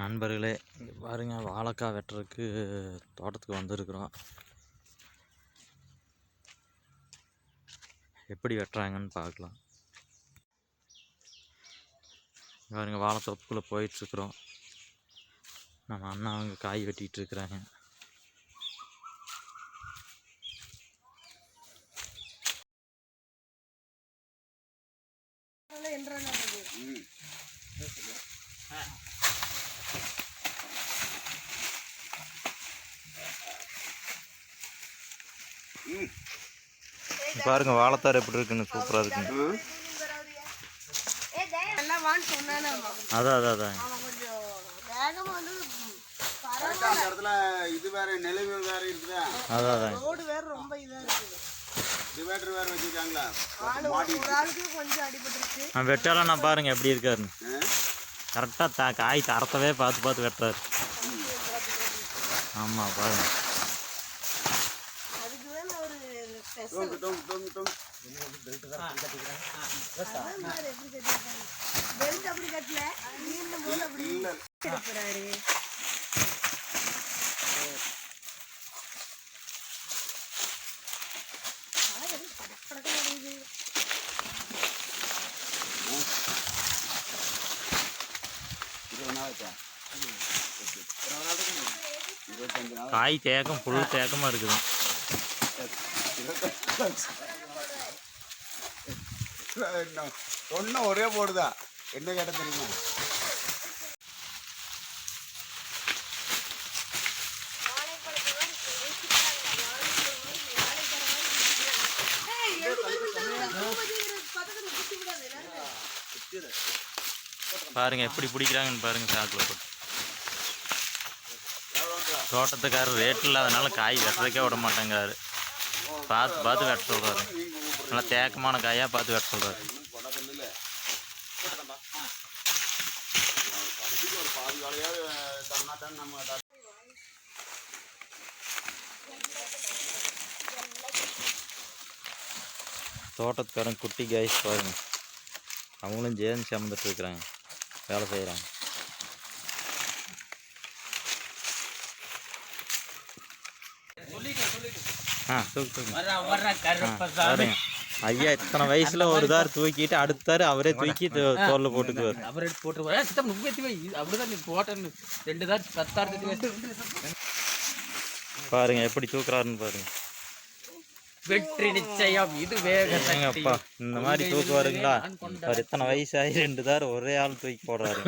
நண்பர்களே, பாருங்க, வாழைக்காய் வெட்டுறதுக்கு தோட்டத்துக்கு வந்திருக்கிறோம். எப்படி வெட்டுறாங்கன்னு பார்க்கலாம். பாருங்க, வாழைத்தோப்புக்குள்ளே போயிட்டுருக்குறோம். நம்ம அண்ணா அவங்க காய் வெட்டிகிட்டு இருக்கிறாங்க. பாருங்க, வாழைத்தார் எப்படி இருக்குன்னு சூப்பரா இருக்குங்க. அதான் அதான் அதான் இது வேற நிலவு வேற இருக்குதா? அதான் ரோடு வேற ரொம்ப இதா இருக்குது. டிவைடர் வேற வச்சிருக்காங்களா? ஒரு ஆளுக்கு கொஞ்சம் அடிபட்டுருச்சு. வெட்டாலாம் நான் பாருங்க எப்படி இருக்காருன்னு. கரெக்டாக காய் தரத்தவே பார்த்து பார்த்து வெட்டுறாரு. ஆமாம், பாருங்க. அதுக்கு வேணா ஒரு பெல்ட் அப்படி கட்டல, நீண்டும் போது அப்படி எடுக்கிறாரு. காய் தேக்கம் புல் தேக்கமாக இருக்குது. ஒன்றும் ஒரே போடுதா? என்ன கேட்ட தெரியுமா? பாருங்க எப்படி பிடிக்கிறாங்கன்னு பாருங்க. சாக்கில் போட்டு தோட்டத்துக்காரர் ரேட் இல்லாதனால காய் வெட்டுறதுக்கே விட மாட்டேங்கிறாரு. பார்த்து பார்த்து வெட்ட சொல்கிறாரு. நல்லா தேக்கமான காயாக பார்த்து வெட்ட சொல்கிறாரு. தோட்டத்துக்காரன் குட்டி காய்ஸ் பாருங்க, அவங்களும் ஜேர்னி சமந்துட்டு இருக்கிறாங்க, வேலை செய்கிறாங்க. பாருங்க, ஐயா இத்தனை வயசுல ஒரு தார் தூக்கிட்டு அடுத்தாரு அவரே தூக்கி தோல்ல போட்டுக்குவார். அவரே போட்டு பாருங்க எப்படி தூக்குறாருன்னு பாருங்க. வெற்றி நிச்சயம், இது வேகப்பா. இந்த மாதிரி தூக்குவாருங்களா? அவர் இத்தனை வயசாகி 2 தார் ஒரே ஆள் தூக்கி போடுறாரு.